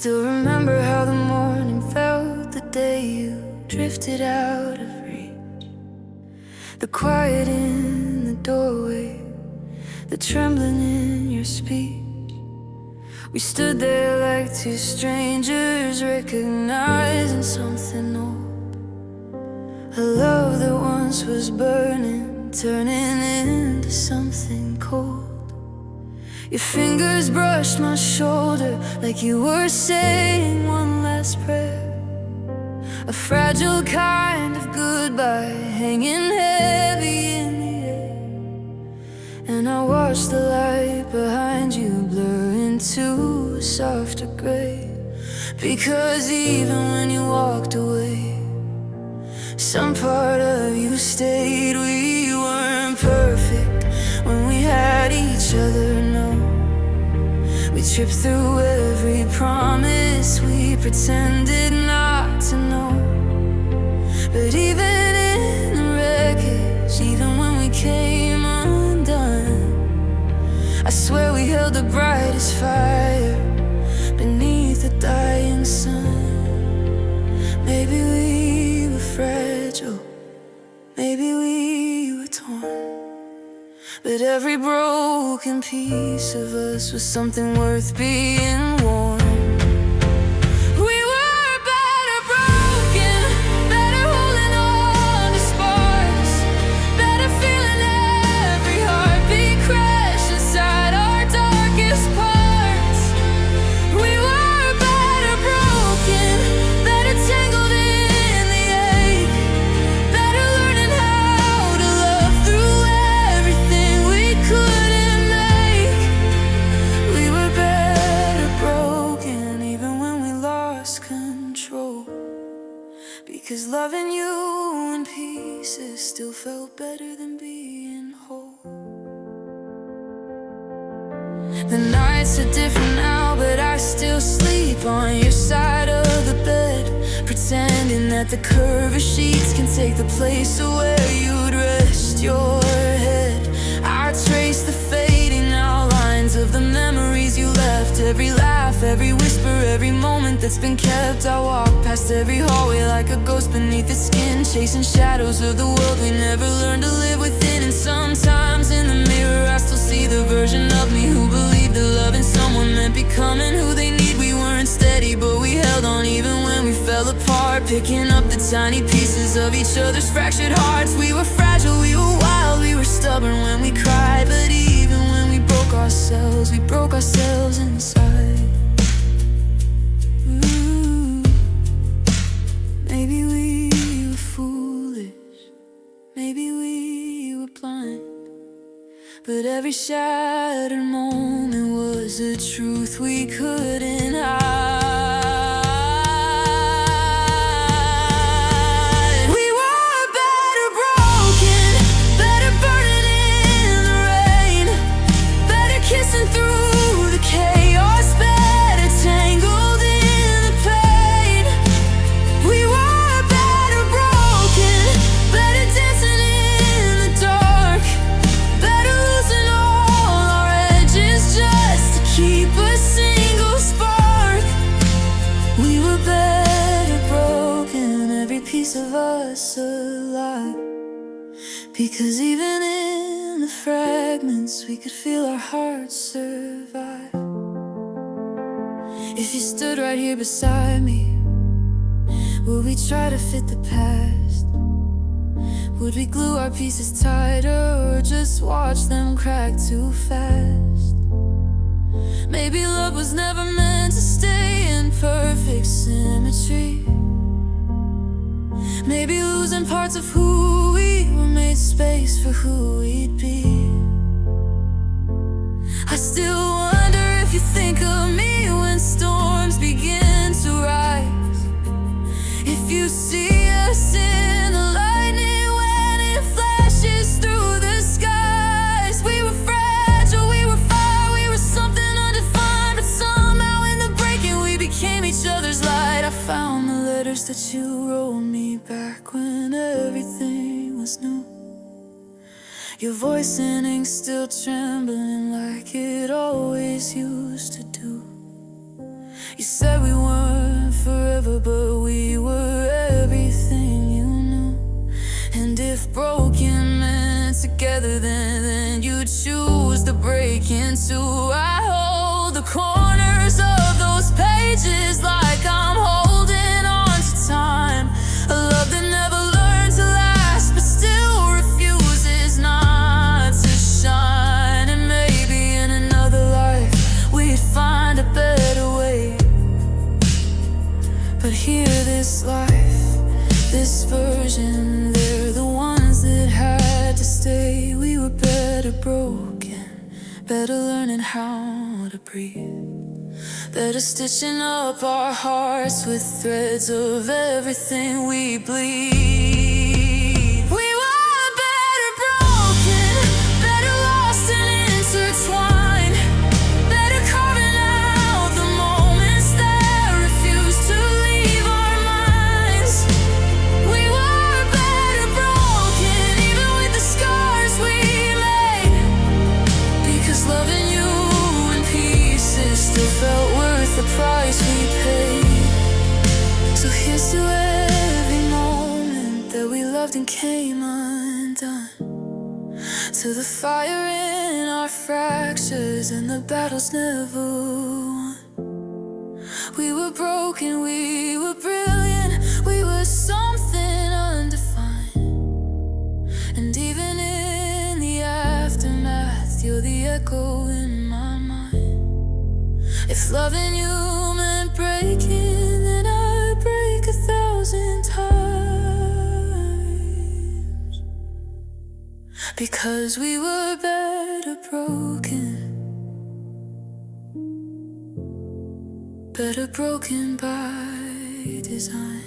still remember how the morning felt the day you drifted out of reach. The quiet in the doorway, the trembling in your speech. We stood there like two strangers, recognizing something old. A love that once was burning, turning into something cold. Your fingers brushed my shoulder like you were saying one last prayer. A fragile kind of goodbye hanging heavy in the air. And I watched the light behind you blur into a softer gray. Because even when you walked away, some part of you stayed. We weren't perfect when we had each other, no. We tripped through every promise we pretended not to know. But even in the wreckage, even when we came undone, I swear we held the brightest fire beneath the dying sun. Maybe we were fragile, maybe we were torn, but every broken piece of us was something worth being worn. We were better broken, better holding on to sparks, better feeling every heartbeat crash inside our darkest parts. We were better broken, better tangled in the ache, better learning how to love through everything we couldn't make. We were better broken even when we lost control, because loving you in pieces still felt better than being whole. The nights are different now, but I still sleep on your side of the bed, pretending that the curved sheets can take the place of where you'd rest your head. I trace the fading outlines of the memories you left, every laugh, every whisper, every moment that's been kept. I walk past every hallway like a ghost beneath the skin, chasing shadows of the world we never learned to live within. And sometimes in the mirror I still see the version of me who believed that loving someone meant becoming who they need. We weren't steady, but we held on even when we fell apart, picking up the tiny pieces of each other's fractured hearts. We were fragile, we were wild, we were stubborn when we cried, but even when we broke ourselves inside. Ooh, maybe we were foolish, maybe we were blind, but every shattered moment was a truth we couldn't hide. We were better broken, better burning in the rain, better kissing through the chaos, better tangled in the pain. We were better broken, better dancing in the dark, better losing all our edges just to keep a single spark. We were better broken, every piece of us alive, because even in the fragments we could feel our hearts survive. If you stood right here beside me, would we try to fit the past? Would we glue our pieces tighter or just watch them crack too fast? Maybe love was never meant to stay in perfect symmetry. Maybe losing parts of who we were made space for who we'd be. I still wonder if you think of me when storms begin to rise, if you see us in the lightning when it flashes through the skies. We were fragile, we were fire, we were something undefined, but somehow in the breaking we became each other's light. I found the letters that you wrote me back when everything was new. Your voice in ink still trembling like it always used to do. You said we weren't forever, but we were everything you knew. And if broken meant together, then you'd choose to break into. I hold the corners of those pages like I'm holding on to time. A love that never learned to last, but still refuses not to shine. And maybe in another life we'd find a better way. But here, this life, this version, they're the ones that had to stay. We were better broken, better learning how to breathe, better stitching up our hearts with threads of everything we bleed. We were better broken, better lost and intertwined, better carving out the moments that refuse to leave our minds. We were better broken, even with the scars we made, because loving you in pieces still felt worth the price we paid. So here's to every moment that we loved and came undone, to the fire in our fractures and the battles never won. We were broken, we were brilliant, we were something undefined. And even in the aftermath, you're the echo in my mind. If loving you meant breaking, then I'd break 1,000 times, because we were better broken, better broken by design.